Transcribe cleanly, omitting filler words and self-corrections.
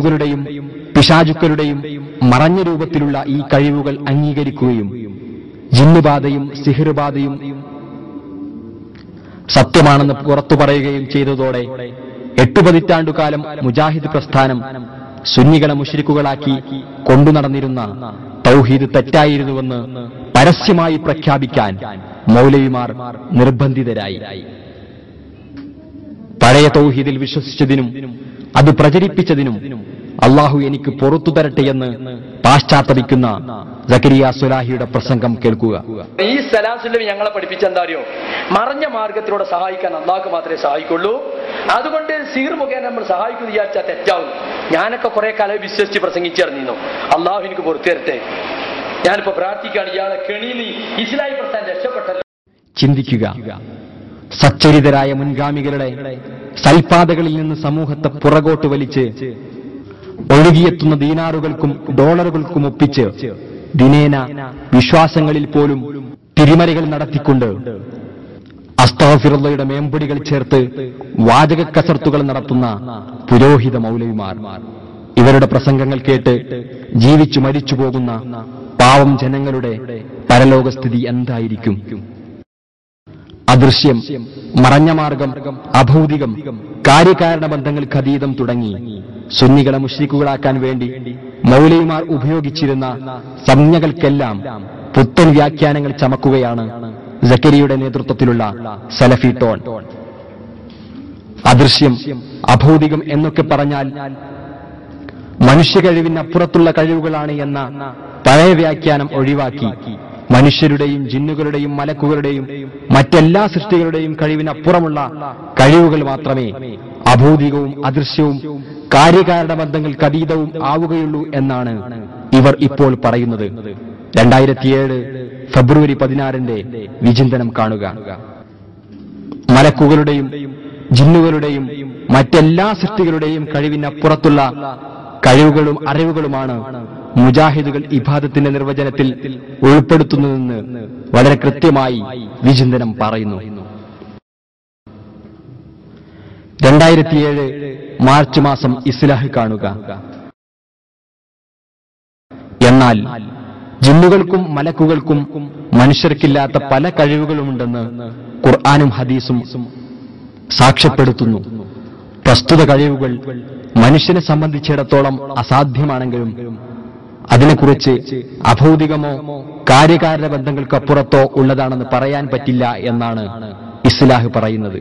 ുടെയും പിശാചുക്കളുടെയും മറഞ്ഞ രൂപത്തിലുള്ള ഈ കഴിവുകൾ അംഗീകരിക്കുകയും ജിന്നുബാധയും സിഹിർബാധയും സത്യമാണെന്ന് പുറത്തു പറയുകയും ചെയ്തതോടെ 8 പതിറ്റാണ്ടുകാലം മുജാഹിദ് പ്രസ്ഥാനം സുന്നികളെ മുശ്രിക്കുകളാക്കി കൊണ്ടുനടന്നിരുന്ന തൗഹീദ് തെറ്റായിരുന്നുവെന്ന് പരസ്യമായി പ്രഖ്യാപിക്കാൻ മൗലവിമാർ നിർബന്ധിതരായി. പഴയ തൗഹീദിൽ വിശ്വസിച്ചതിനും അത് പ്രചരിപ്പിച്ചതിനും അള്ളാഹു എനിക്ക് പുറത്തു തരട്ടെയെന്ന് പാശ്ചാത്തപിക്കുന്ന സക്കരിയ സ്വലാഹിയുടെ പ്രസംഗം കേൾക്കുക. ഈ സലാസുല്ലമി ഞങ്ങളെ പഠിപ്പിച്ച എന്താ അറിയോ? മറഞ്ഞ മാർഗത്തിലൂടെ സഹായിക്കാൻ അള്ളാഹ്ക്ക് മാത്രമേ സഹായിക്കുള്ളൂ. അതുകൊണ്ട് സീർ മുഖേന നമ്മൾ സഹായിക്കുന്നു വിചാരിച്ചാൽ തെറ്റാവും. ഞാനൊക്കെ കുറെ കാലം വിശ്വസിച്ച് പ്രസംഗിച്ചിറങ്ങിയിരുന്നു. അള്ളാഹു എനിക്ക് പുറത്തു തരട്ടെ, ഞാനിപ്പോ പ്രാർത്ഥിക്കുകയാണ് ഇയാളെ കെണിയിൽ ഇസ്ലാഹി പ്രസ്ഥാനം രക്ഷപ്പെട്ടല്ലോ. ചിന്തിക്കുക, സച്ചരിതരായ മുൻഗാമികളുടെ സൽപാതകളിൽ നിന്ന് സമൂഹത്തെ പുറകോട്ട് വലിച്ച് ഒഴുകിയെത്തുന്ന ദീനാറുകൾക്കും ഡോളറുകൾക്കും ഒപ്പിച്ച് ദിനേന വിശ്വാസങ്ങളിൽ പോലും തിരിമറികൾ നടത്തിക്കൊണ്ട് അസ്തഗ്ഫിറുള്ളയുടെ മേമ്പടികൾ ചേർത്ത് വാചക കസർത്തുകൾ നടത്തുന്ന പുരോഹിത മൗലവിമാർ. ഇവരുടെ പ്രസംഗങ്ങൾ കേട്ട് ജീവിച്ചു മരിച്ചു പോകുന്ന പാവം ജനങ്ങളുടെ പരലോകസ്ഥിതി എന്തായിരിക്കും? അദൃശ്യം, മറഞ്ഞ മാർഗം, അഭൗതികം, കാര്യകാരണ ബന്ധങ്ങൾക്ക് അതീതം തുടങ്ങി സുന്നികളെ മുശ്രിക്കുകളാക്കാൻ വേണ്ടി മൗലവിമാർ ഉപയോഗിച്ചിരുന്ന സംജ്ഞകൾക്കെല്ലാം പുത്തൻ വ്യാഖ്യാനങ്ങൾ ചമക്കുകയാണ് സക്കരിയുടെ നേതൃത്വത്തിലുള്ള സലഫി ടോൺ. അദൃശ്യം, അഭൗതികം എന്നൊക്കെ പറഞ്ഞാൽ മനുഷ്യ കഴിവിനപ്പുറത്തുള്ള കഴിവുകളാണ് എന്ന പഴയ വ്യാഖ്യാനം ഒഴിവാക്കി മനുഷ്യരുടെയും ജിന്നുകളുടെയും മലക്കുകളുടെയും മറ്റെല്ലാ സൃഷ്ടികളുടെയും കഴിവിനപ്പുറമുള്ള കഴിവുകൾ മാത്രമേ അഭൗതികവും അദൃശ്യവും കാര്യകാരണ ബന്ധങ്ങൾക്ക് അതീതവും ആവുകയുള്ളൂ എന്നാണ് ഇവർ ഇപ്പോൾ പറയുന്നത്. 2007 ഫെബ്രുവരി 16 വിചിന്തനം കാണുക. മലക്കുകളുടെയും ജിന്നുകളുടെയും മറ്റെല്ലാ സൃഷ്ടികളുടെയും കഴിവിനപ്പുറത്തുള്ള കഴിവുകളും അറിവുകളുമാണ് മുജാഹിദുകൾ ഇബാദത്തിന്റെ നിർവചനത്തിൽ ഉൾപ്പെടുത്തുന്നതെന്ന് വളരെ കൃത്യമായി വിചിന്തനം പറയുന്നു. 2007 മാർച്ച് മാസം ഇസ്ലാഹ് കാണുക. എന്നാൽ ജിന്നുകൾക്കും മലക്കുകൾക്കും മനുഷ്യർക്കില്ലാത്ത പല കഴിവുകളുമുണ്ടെന്ന് ഖുർആനും ഹദീസും സാക്ഷ്യപ്പെടുത്തുന്നു. പ്രസ്തുത കഴിവുകൾ മനുഷ്യനെ സംബന്ധിച്ചിടത്തോളം അസാധ്യമാണെങ്കിലും അതിനെക്കുറിച്ച് അഭൗതികമോ കാര്യകാരണ ബന്ധങ്ങൾക്കപ്പുറത്തോ ഉള്ളതാണെന്ന് പറയാൻ പറ്റില്ല എന്നാണ് ഇസ്ലാഹ് പറയുന്നത്.